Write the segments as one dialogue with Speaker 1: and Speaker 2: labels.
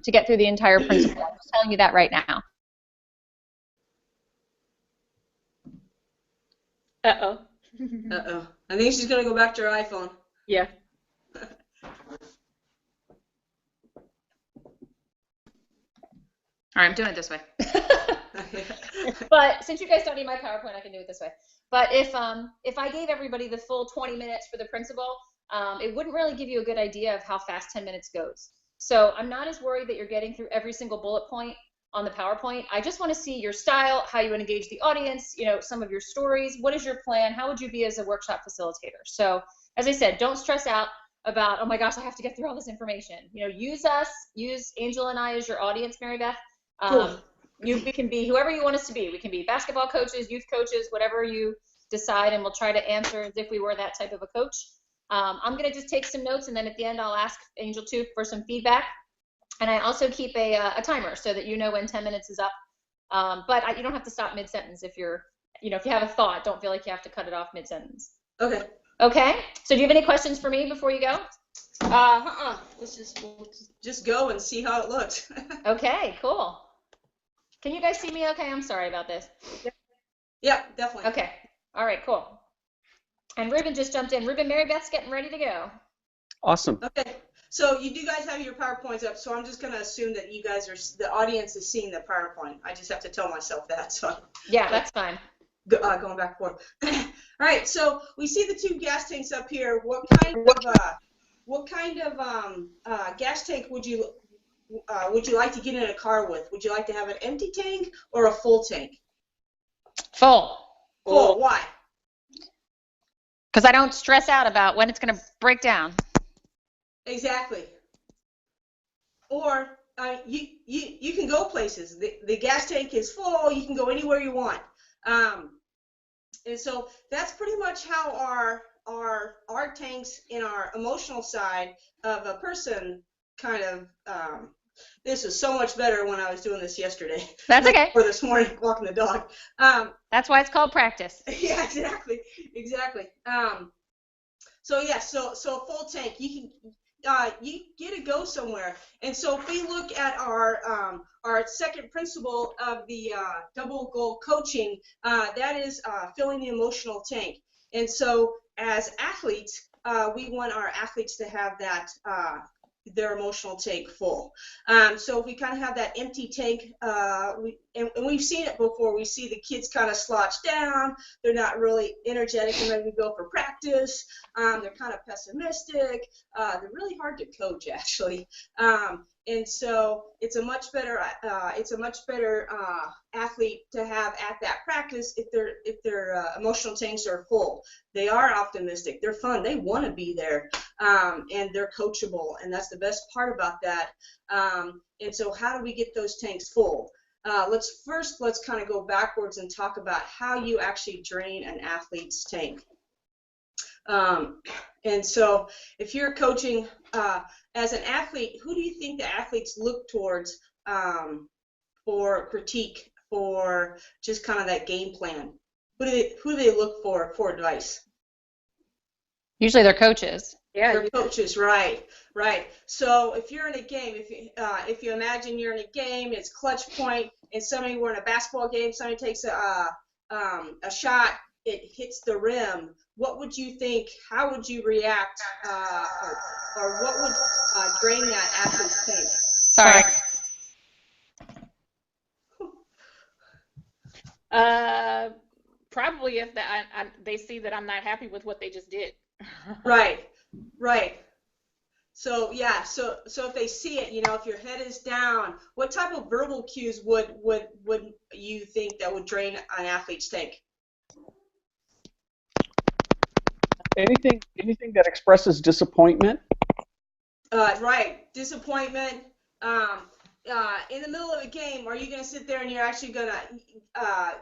Speaker 1: to get through the entire principle. I'm just telling you that right now.
Speaker 2: Uh-oh.
Speaker 3: Uh-oh. I think she's going to go back to her iPhone.
Speaker 2: Yeah.
Speaker 1: All right, I'm doing it this way. But since you guys don't need my PowerPoint, I can do it this way. But if I gave everybody the full 20 minutes for the principal, it wouldn't really give you a good idea of how fast 10 minutes goes. So I'm not as worried that you're getting through every single bullet point on the PowerPoint. I just want to see your style, how you engage the audience, some of your stories. What is your plan? How would you be as a workshop facilitator? So as I said, don't stress out about, oh my gosh, I have to get through all this information. Use us, use Angel and I as your audience, MaryBeth.
Speaker 3: Cool.
Speaker 1: We can be whoever you want us to be. We can be basketball coaches, youth coaches, whatever you decide, and we'll try to answer as if we were that type of a coach. I'm going to just take some notes, and then at the end I'll ask Angel too for some feedback. And I also keep a timer so that you know when 10 minutes is up. But you don't have to stop mid-sentence if you're, if you have a thought, don't feel like you have to cut it off mid-sentence.
Speaker 3: Okay.
Speaker 1: Okay. So do you have any questions for me before you go?
Speaker 3: Let's just go and see how it looks.
Speaker 1: Okay, cool. Can you guys see me okay? I'm sorry about this.
Speaker 3: Yeah, definitely.
Speaker 1: Okay. All right, cool. And Ruben just jumped in. Ruben, MaryBeth's getting ready to go.
Speaker 4: Awesome.
Speaker 3: Okay. So you do guys have your PowerPoints up, so I'm just going to assume that you guys the audience is seeing the PowerPoint. I just have to tell myself that. So
Speaker 1: yeah, that's fine.
Speaker 3: Going back and forth. All right, so we see the two gas tanks up here. What kind of gas tank would you like to get in a car with? Would you like to have an empty tank or a full tank?
Speaker 1: Full.
Speaker 3: Full. Why?
Speaker 1: Because I don't stress out about when it's going to break down.
Speaker 3: Exactly. Or you can go places. The gas tank is full. You can go anywhere you want. And so that's pretty much how our tanks in our emotional side of a person kind of. This is so much better when I was doing this yesterday.
Speaker 1: That's okay.
Speaker 3: Or this morning walking the dog.
Speaker 1: That's why it's called practice.
Speaker 3: Yeah, exactly. So yeah, so a full tank, you get to go somewhere. And so if we look at our second principle of the double goal coaching, that is filling the emotional tank. And so as athletes, we want our athletes to have that their emotional tank full. So if we kind of have that empty tank, and we've seen it before, we see the kids kind of slouch down, they're not really energetic and ready to go for practice, they're kind of pessimistic, they're really hard to coach actually. And so it's a much better athlete to have at that practice if their emotional tanks are full. They are optimistic, they're fun, they want to be there, and they're coachable, and that's the best part about that. And so how do we get those tanks full? Let's kind of go backwards and talk about how you actually drain an athlete's tank. And so if you're coaching as an athlete, who do you think the athletes look towards for critique, for just kind of that game plan? Who do they look for advice?
Speaker 1: Usually they're coaches.
Speaker 3: Yeah, they're coaches, right. So if you're in a game, if you imagine you're in a game, it's clutch point, and we're in a basketball game, somebody takes a shot, it hits the rim. What would you think? How would you react, or what would drain that athlete's tank?
Speaker 1: Sorry.
Speaker 2: Probably if they see that I'm not happy with what they just did.
Speaker 3: Right. So yeah, so if they see it, if your head is down, what type of verbal cues would you think that would drain an athlete's tank?
Speaker 4: Anything that expresses disappointment.
Speaker 3: Right, disappointment. In the middle of a game, are you going to sit there and you're actually going to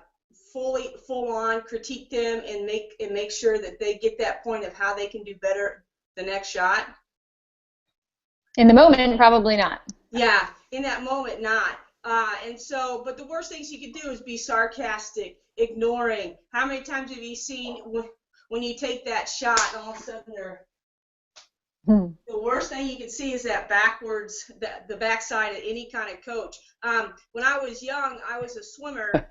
Speaker 3: full on critique them and make sure that they get that point of how they can do better the next shot?
Speaker 1: In the moment, probably not.
Speaker 3: Yeah, in that moment, not. And so, but the worst things you could do is be sarcastic, ignoring. How many times have you seen when you take that shot and all of a sudden The worst thing you can see is that backwards, the backside of any kind of coach. When I was young, I was a swimmer,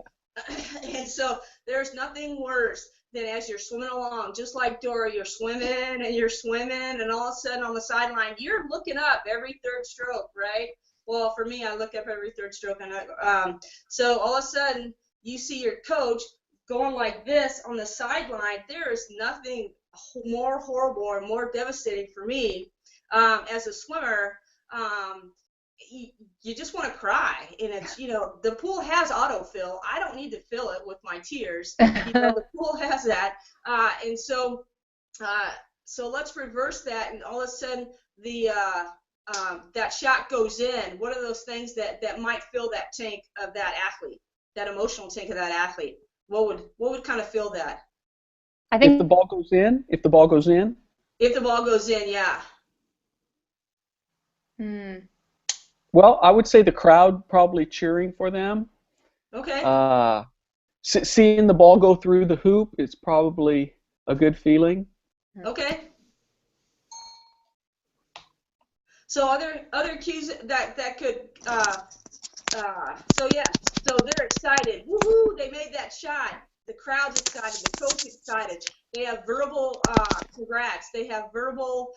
Speaker 3: and so there's nothing worse than as you're swimming along, just like Dora, you're swimming, and all of a sudden on the sideline, you're looking up every third stroke, right? Well, for me, I look up every third stroke, and so all of a sudden you see your coach going like this on the sideline. There is nothing more horrible or more devastating for me as a swimmer. You just want to cry, and it's, the pool has autofill. I don't need to fill it with my tears. The pool has that, and so let's reverse that, and all of a sudden the that shot goes in. What are those things that might fill that tank of that athlete, that emotional tank of that athlete? What would kind of fill that?
Speaker 1: I think
Speaker 4: If the ball goes in, if the ball goes in,
Speaker 3: yeah.
Speaker 4: well, I would say the crowd probably cheering for them.
Speaker 3: Okay.
Speaker 4: Seeing the ball go through the hoop is probably a good feeling.
Speaker 3: Okay. So other cues that could so they're excited. Woohoo! They made that shot. The crowd's excited. The coach is excited. They have verbal congrats. They have verbal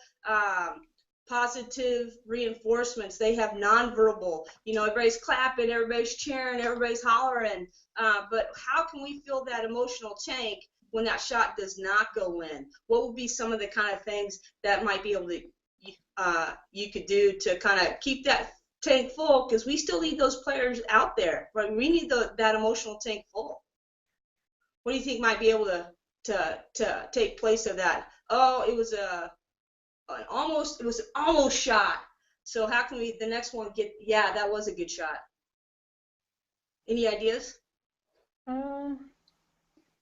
Speaker 3: positive reinforcements. They have nonverbal. Everybody's clapping, everybody's cheering, everybody's hollering. But how can we fill that emotional tank when that shot does not go in? What would be some of the kind of things that might be able to you could do to kind of keep that tank full? Because we still need those players out there, right? We need that emotional tank full. What do you think might be able to take place of that? Oh, it was an almost shot. So how can we the next one get? Yeah, that was a good shot. Any ideas?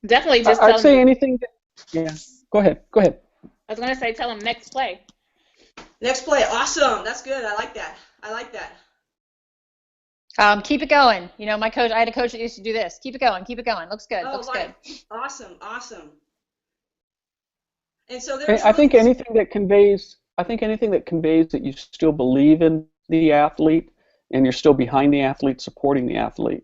Speaker 2: Definitely just
Speaker 4: I'd
Speaker 2: tell
Speaker 4: say
Speaker 2: them.
Speaker 4: anything. Yeah. Go ahead.
Speaker 2: I was gonna say tell them next play.
Speaker 3: Next play. Awesome. That's good. I like that.
Speaker 1: keep it going. I had a coach that used to do this. Keep it going. Looks good.
Speaker 3: Oh,
Speaker 1: Looks good.
Speaker 3: Awesome. And so
Speaker 4: I think anything that conveys that you still believe in the athlete and you're still behind the athlete, supporting the athlete.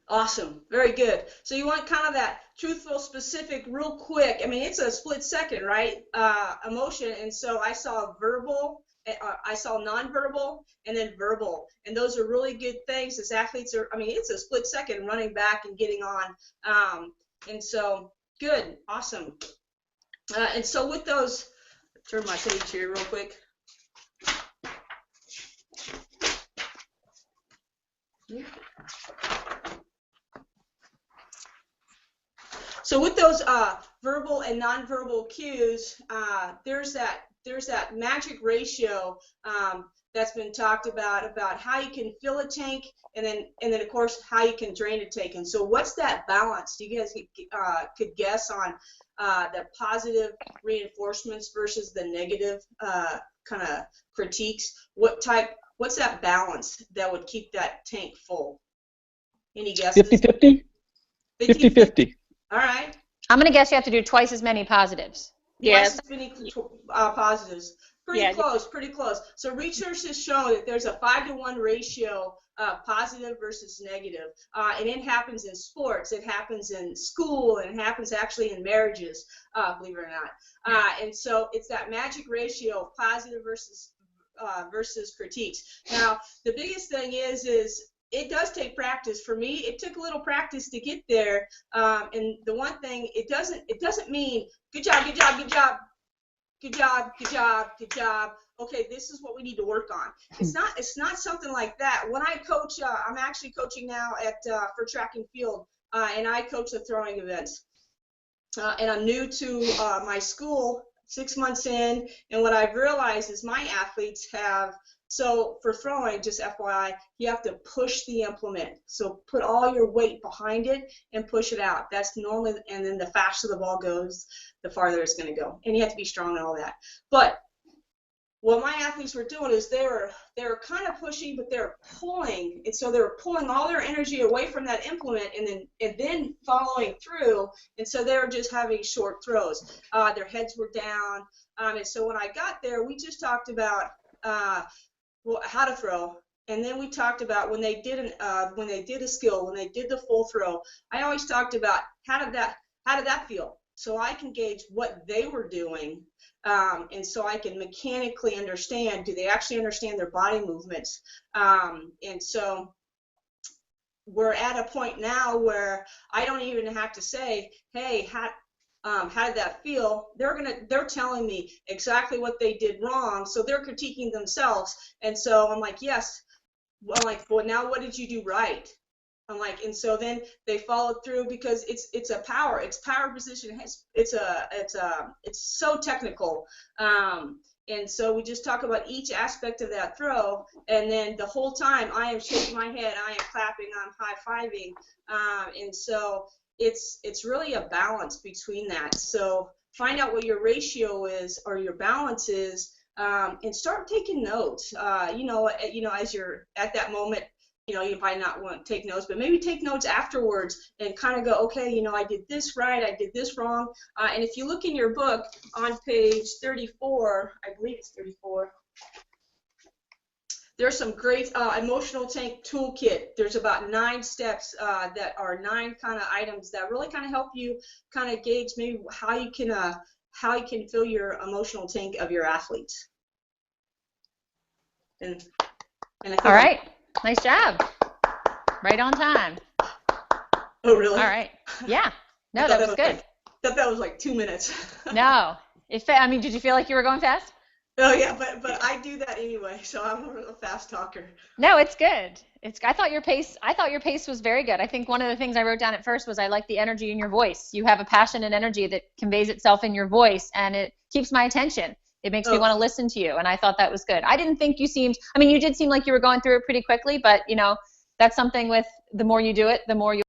Speaker 3: Awesome. Very good. So you want kind of that truthful, specific, real quick. I mean, it's a split second, right? Emotion. And so I saw verbal, I saw nonverbal, and then verbal. And those are really good things as athletes are, it's a split second running back and getting on. And so, good. Awesome. And so with those, turn my page here real quick. So with those verbal and nonverbal cues, there's that magic ratio that's been talked about how you can fill a tank, and then of course how you can drain a tank. And so what's that balance? Do you guys could guess on the positive reinforcements versus the negative kind of critiques? What's that balance that would keep that tank full? Any guesses?
Speaker 4: 50-50? 50-50.
Speaker 3: All right.
Speaker 1: I'm going to guess you have to do twice as many positives.
Speaker 2: Yes.
Speaker 3: Twice as many positives. Pretty close. So research has shown that there's a 5-to-1 ratio positive versus negative. And it happens in sports, it happens in school, and it happens actually in marriages, believe it or not. And so it's that magic ratio of positive versus critiques. Now, the biggest thing is it does take practice. For me, it took a little practice to get there. And the one thing, it doesn't mean good job. Okay, this is what we need to work on. It's not something like that. When I coach, I'm actually coaching now for track and field, and I coach the throwing events. And I'm new to my school, 6 months in, and what I've realized is my athletes have. So for throwing, just FYI, you have to push the implement. So put all your weight behind it and push it out. That's normally, and then the faster the ball goes, the farther it's going to go. And you have to be strong and all that. But what my athletes were doing is they were kind of pushing, but they're pulling, and so they were pulling all their energy away from that implement, and then following through, and so they were just having short throws. Their heads were down, and so when I got there, we just talked about how to throw, and then we talked about when they did a skill, when they did the full throw. I always talked about how did that feel, so I can gauge what they were doing. And so I can mechanically understand, do they actually understand their body movements? And so we're at a point now where I don't even have to say, hey, how did that feel? They're telling me exactly what they did wrong, so they're critiquing themselves. And so I'm like, yes. I'm like, well, now what did you do right? I'm like, and so then they followed through, because it's power position. It's so technical. And so we just talk about each aspect of that throw, and then the whole time I am shaking my head, I am clapping, I'm high-fiving, and so it's really a balance between that. So find out what your ratio is or your balance is, and start taking notes. As you're at that moment, you might not want to take notes, but maybe take notes afterwards and kind of go, okay, I did this right, I did this wrong. And if you look in your book on page 34, I believe it's 34, there's some great emotional tank toolkit. There's about 9 steps that are 9 kind of items that really kind of help you kind of gauge maybe how you can fill your emotional tank of your athletes. And I think
Speaker 1: All right. Nice job. Right on time.
Speaker 3: Oh, really?
Speaker 1: All right. Yeah. No, that was good.
Speaker 3: I thought that was like 2 minutes.
Speaker 1: No. Did you feel like you were going fast?
Speaker 3: Oh, yeah, but I do that anyway, so I'm a fast talker.
Speaker 1: No, it's good. I thought your pace was very good. I think one of the things I wrote down at first was I like the energy in your voice. You have a passion and energy that conveys itself in your voice, and it keeps my attention. It makes me want to listen to you, and I thought that was good. I didn't think you you did seem like you were going through it pretty quickly, but that's something with the more you do it, the more you'll